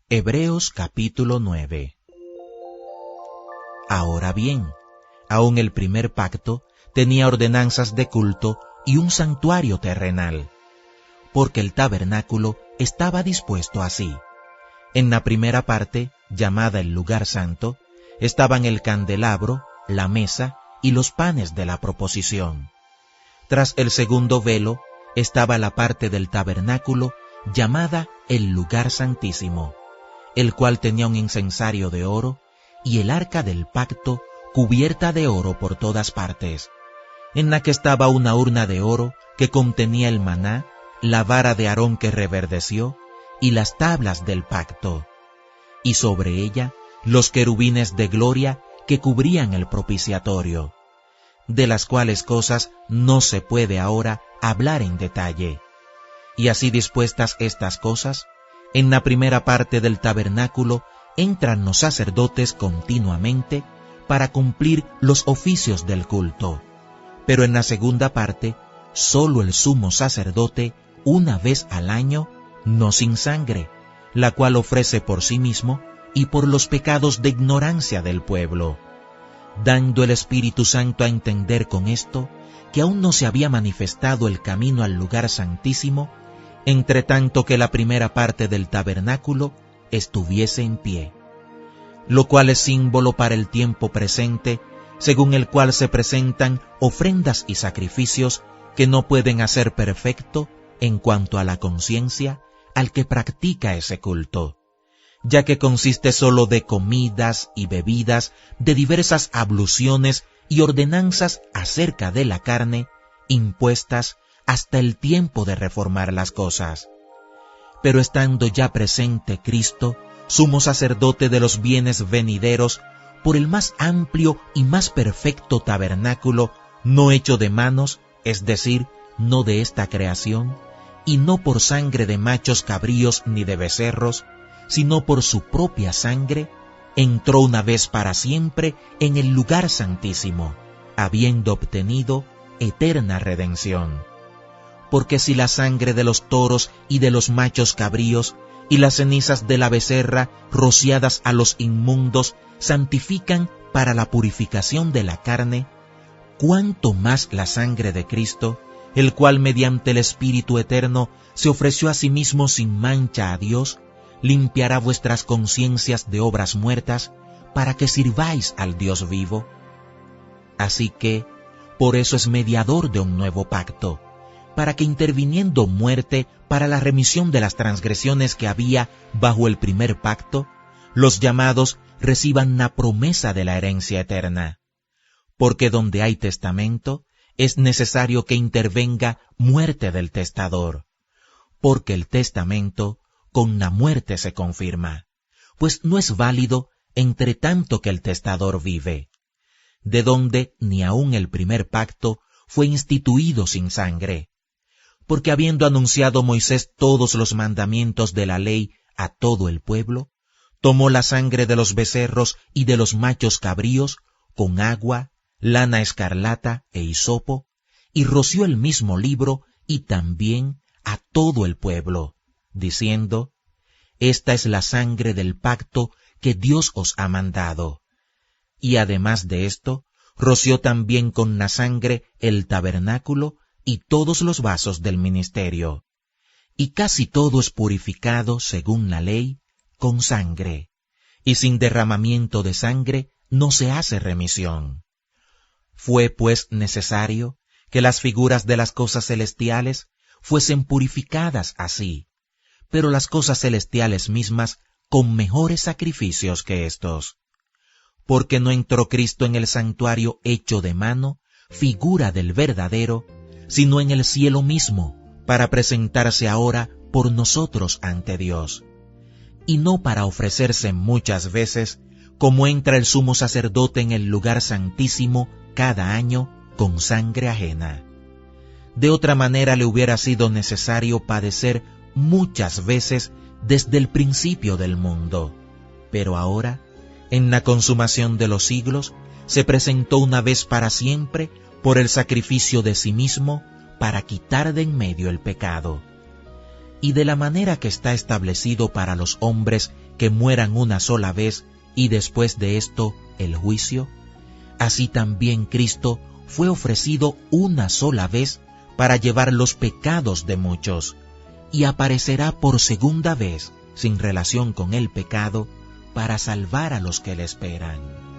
Hebreos capítulo 9. Ahora bien, aún el primer pacto tenía ordenanzas de culto y un santuario terrenal, porque el tabernáculo estaba dispuesto así. En la primera parte, llamada el lugar santo, estaban el candelabro, la mesa y los panes de la proposición. Tras el segundo velo estaba la parte del tabernáculo llamada el lugar santísimo, el cual tenía un incensario de oro y el arca del pacto cubierta de oro por todas partes, en la que estaba una urna de oro que contenía el maná, la vara de Aarón que reverdeció y las tablas del pacto, y sobre ella los querubines de gloria que cubrían el propiciatorio, de las cuales cosas no se puede ahora hablar en detalle. Y así dispuestas estas cosas, en la primera parte del tabernáculo entran los sacerdotes continuamente para cumplir los oficios del culto, pero en la segunda parte, solo el sumo sacerdote una vez al año, no sin sangre, la cual ofrece por sí mismo y por los pecados de ignorancia del pueblo, dando el Espíritu Santo a entender con esto que aún no se había manifestado el camino al lugar santísimo, entre tanto que la primera parte del tabernáculo estuviese en pie, lo cual es símbolo para el tiempo presente, según el cual se presentan ofrendas y sacrificios que no pueden hacer perfecto en cuanto a la conciencia al que practica ese culto, ya que consiste solo de comidas y bebidas, de diversas abluciones y ordenanzas acerca de la carne, impuestas hasta el tiempo de reformar las cosas. Pero estando ya presente Cristo, sumo sacerdote de los bienes venideros, por el más amplio y más perfecto tabernáculo, no hecho de manos, es decir, no de esta creación, y no por sangre de machos cabríos ni de becerros, sino por su propia sangre, entró una vez para siempre en el lugar santísimo, habiendo obtenido eterna redención. Porque si la sangre de los toros y de los machos cabríos y las cenizas de la becerra rociadas a los inmundos santifican para la purificación de la carne, cuánto más la sangre de Cristo, el cual mediante el Espíritu eterno se ofreció a sí mismo sin mancha a Dios, limpiará vuestras conciencias de obras muertas para que sirváis al Dios vivo. Así que, por eso es mediador de un nuevo pacto, para que interviniendo muerte para la remisión de las transgresiones que había bajo el primer pacto, los llamados reciban la promesa de la herencia eterna. Porque donde hay testamento, es necesario que intervenga muerte del testador, porque el testamento con la muerte se confirma, pues no es válido entre tanto que el testador vive, de donde ni aun el primer pacto fue instituido sin sangre, porque habiendo anunciado Moisés todos los mandamientos de la ley a todo el pueblo, tomó la sangre de los becerros y de los machos cabríos con agua, lana escarlata e hisopo, y roció el mismo libro y también a todo el pueblo, diciendo: Esta es la sangre del pacto que Dios os ha mandado. Y además de esto, roció también con la sangre el tabernáculo y todos los vasos del ministerio. Y casi todo es purificado, según la ley, con sangre, y sin derramamiento de sangre no se hace remisión. Fue pues necesario que las figuras de las cosas celestiales fuesen purificadas así, pero las cosas celestiales mismas con mejores sacrificios que estos. Porque no entró Cristo en el santuario hecho de mano, figura del verdadero, sino en el cielo mismo, para presentarse ahora por nosotros ante Dios, y no para ofrecerse muchas veces, como entra el sumo sacerdote en el lugar santísimo cada año con sangre ajena. De otra manera le hubiera sido necesario padecer muchas veces desde el principio del mundo, pero ahora, en la consumación de los siglos, se presentó una vez para siempre por el sacrificio de sí mismo para quitar de en medio el pecado. Y de la manera que está establecido para los hombres que mueran una sola vez y después de esto el juicio, así también Cristo fue ofrecido una sola vez para llevar los pecados de muchos, y aparecerá por segunda vez sin relación con el pecado para salvar a los que le esperan.